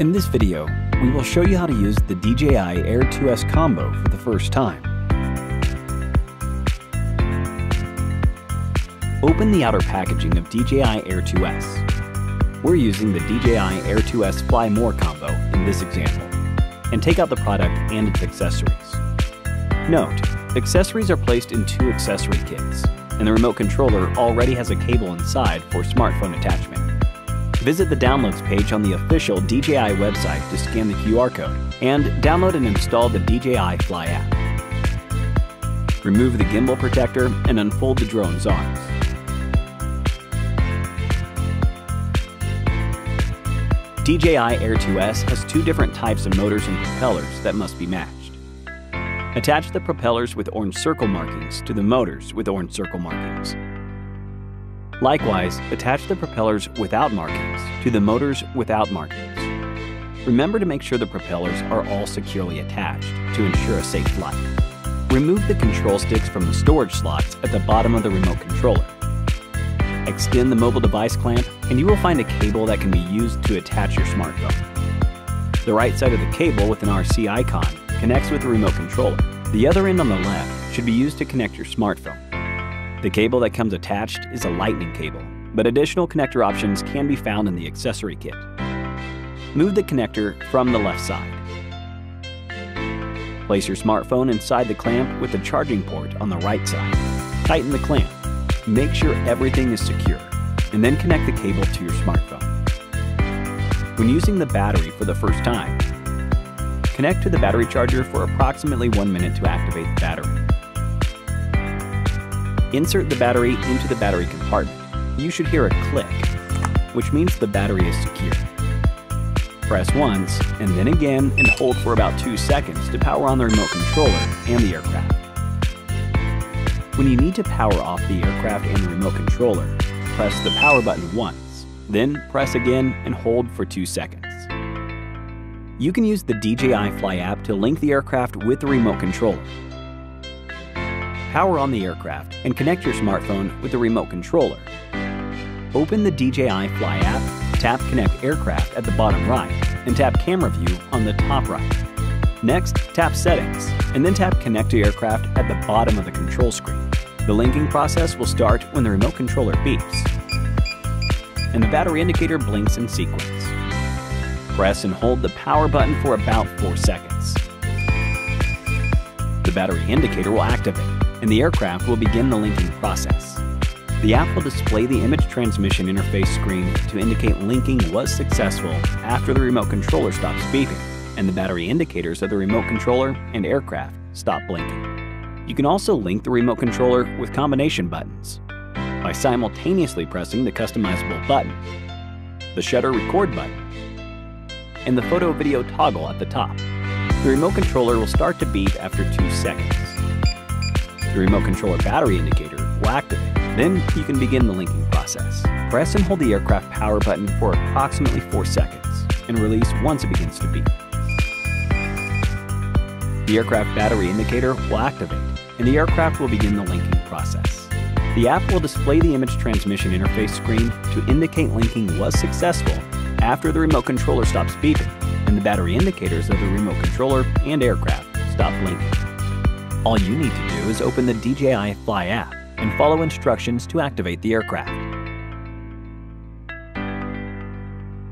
In this video, we will show you how to use the DJI Air 2S combo for the first time. Open the outer packaging of DJI Air 2S. We're using the DJI Air 2S Fly More combo in this example, and take out the product and its accessories. Note, accessories are placed in two accessory kits, and the remote controller already has a cable inside for smartphone attachment. Visit the downloads page on the official DJI website to scan the QR code and download and install the DJI Fly app. Remove the gimbal protector and unfold the drone's arms. DJI Air 2S has two different types of motors and propellers that must be matched. Attach the propellers with orange circle markings to the motors with orange circle markings. Likewise, attach the propellers without markings to the motors without markings. Remember to make sure the propellers are all securely attached to ensure a safe flight. Remove the control sticks from the storage slots at the bottom of the remote controller. Extend the mobile device clamp and you will find a cable that can be used to attach your smartphone. The right side of the cable with an RC icon connects with the remote controller. The other end on the left should be used to connect your smartphone. The cable that comes attached is a lightning cable, but additional connector options can be found in the accessory kit. Move the connector from the left side. Place your smartphone inside the clamp with the charging port on the right side. Tighten the clamp. Make sure everything is secure, and then connect the cable to your smartphone. When using the battery for the first time, connect to the battery charger for approximately 1 minute to activate the battery. Insert the battery into the battery compartment. You should hear a click, which means the battery is secure. Press once, and then again, and hold for about 2 seconds to power on the remote controller and the aircraft. When you need to power off the aircraft and the remote controller, press the power button once, then press again and hold for 2 seconds. You can use the DJI Fly app to link the aircraft with the remote controller. Power on the aircraft and connect your smartphone with the remote controller. Open the DJI Fly app, tap Connect Aircraft at the bottom right, and tap Camera View on the top right. Next, tap Settings, and then tap Connect to Aircraft at the bottom of the control screen. The linking process will start when the remote controller beeps, and the battery indicator blinks in sequence. Press and hold the power button for about 4 seconds. The battery indicator will activate, and the aircraft will begin the linking process. The app will display the image transmission interface screen to indicate linking was successful after the remote controller stops beeping, and the battery indicators of the remote controller and aircraft stop blinking. You can also link the remote controller with combination buttons by simultaneously pressing the customizable button, the shutter record button, and the photo video toggle at the top. The remote controller will start to beep after 2 seconds. The remote controller battery indicator will activate. Then you can begin the linking process. Press and hold the aircraft power button for approximately 4 seconds and release once it begins to beep. The aircraft battery indicator will activate, and the aircraft will begin the linking process. The app will display the image transmission interface screen to indicate linking was successful after the remote controller stops beeping, and the battery indicators of the remote controller and aircraft stop blinking. All you need to do is open the DJI Fly app and follow instructions to activate the aircraft.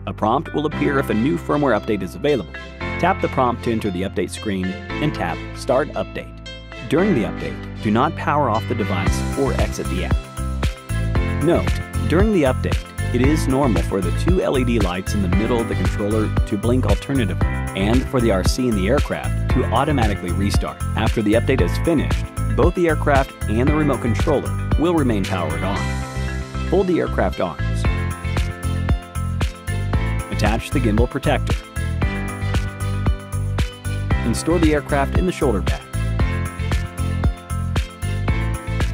A prompt will appear if a new firmware update is available. Tap the prompt to enter the update screen and tap Start Update. During the update, do not power off the device or exit the app. Note, during the update, it is normal for the 2 LED lights in the middle of the controller to blink alternatively, and for the RC in the aircraft to automatically restart. After the update is finished, both the aircraft and the remote controller will remain powered on. Hold the aircraft arms. Attach the gimbal protector. And store the aircraft in the shoulder bag.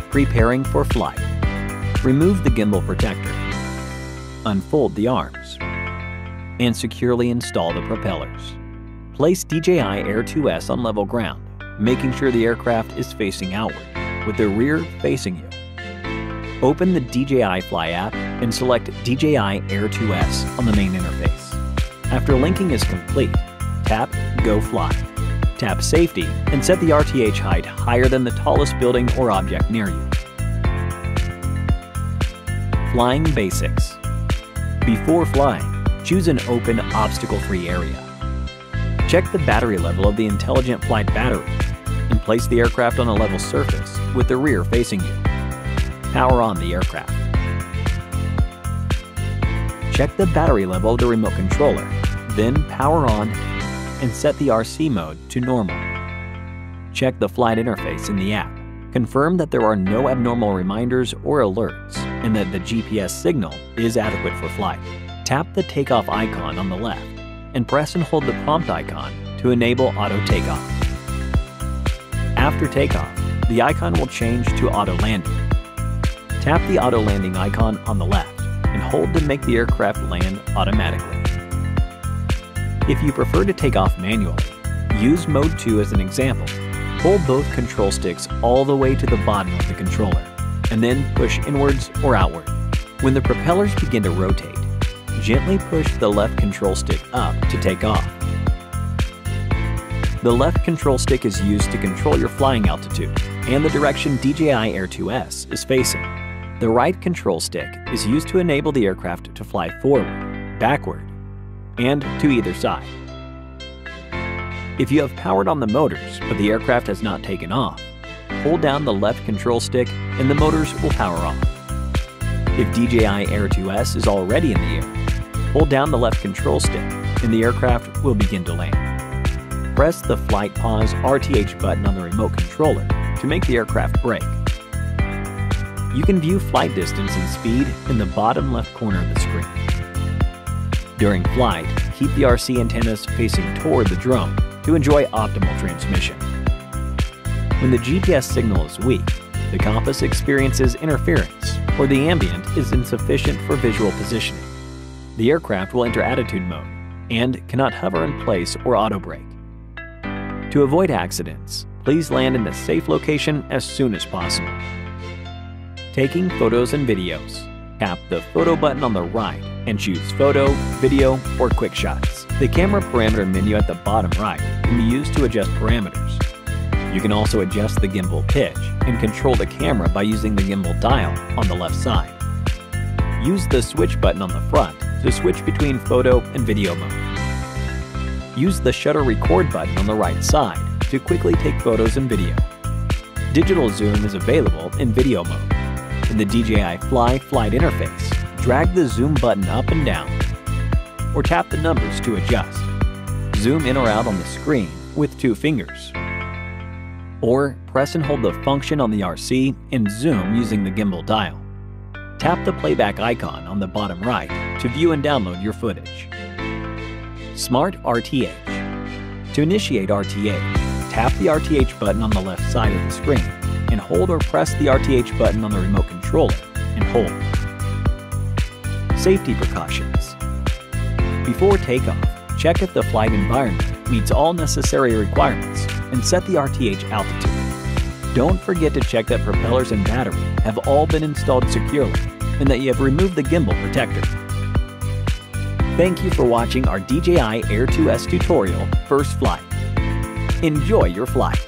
Preparing for flight. Remove the gimbal protector. Unfold the arms. And securely install the propellers. Place DJI Air 2S on level ground, making sure the aircraft is facing outward, with the rear facing you. Open the DJI Fly app and select DJI Air 2S on the main interface. After linking is complete, tap Go Fly. Tap Safety and set the RTH height higher than the tallest building or object near you. Flying Basics. Before flying, choose an open, obstacle-free area. Check the battery level of the Intelligent Flight battery and place the aircraft on a level surface with the rear facing you. Power on the aircraft. Check the battery level of the remote controller, then power on and set the RC mode to normal. Check the flight interface in the app. Confirm that there are no abnormal reminders or alerts and that the GPS signal is adequate for flight. Tap the takeoff icon on the left and press and hold the prompt icon to enable auto takeoff. After takeoff, the icon will change to auto landing. Tap the auto landing icon on the left and hold to make the aircraft land automatically. If you prefer to take off manually, use Mode 2 as an example. Hold both control sticks all the way to the bottom of the controller, and then push inwards or outward. When the propellers begin to rotate, gently push the left control stick up to take off. The left control stick is used to control your flying altitude and the direction DJI Air 2S is facing. The right control stick is used to enable the aircraft to fly forward, backward, and to either side. If you have powered on the motors but the aircraft has not taken off, hold down the left control stick and the motors will power off. If DJI Air 2S is already in the air, hold down the left control stick and the aircraft will begin to land. Press the Flight Pause RTH button on the remote controller to make the aircraft brake. You can view flight distance and speed in the bottom left corner of the screen. During flight, keep the RC antennas facing toward the drone to enjoy optimal transmission. When the GPS signal is weak, the compass experiences interference, or the ambient is insufficient for visual positioning. The aircraft will enter attitude mode and cannot hover in place or auto-brake. To avoid accidents, please land in a safe location as soon as possible. Taking photos and videos. Tap the photo button on the right and choose Photo, Video, or Quick Shots. The camera parameter menu at the bottom right can be used to adjust parameters. You can also adjust the gimbal pitch and control the camera by using the gimbal dial on the left side. Use the switch button on the front to switch between photo and video mode. Use the shutter record button on the right side to quickly take photos and video. Digital zoom is available in video mode. In the DJI Fly Flight interface, drag the zoom button up and down, or tap the numbers to adjust. Zoom in or out on the screen with 2 fingers. Or press and hold the function on the RC and zoom using the gimbal dial. Tap the playback icon on the bottom right to view and download your footage. Smart RTH. To initiate RTH, tap the RTH button on the left side of the screen and hold or press the RTH button on the remote controller and hold. Safety precautions. Before takeoff, check if the flight environment meets all necessary requirements and set the RTH altitude. Don't forget to check that propellers and battery have all been installed securely and that you have removed the gimbal protector. Thank you for watching our DJI Air 2S tutorial, First Flight. Enjoy your flight.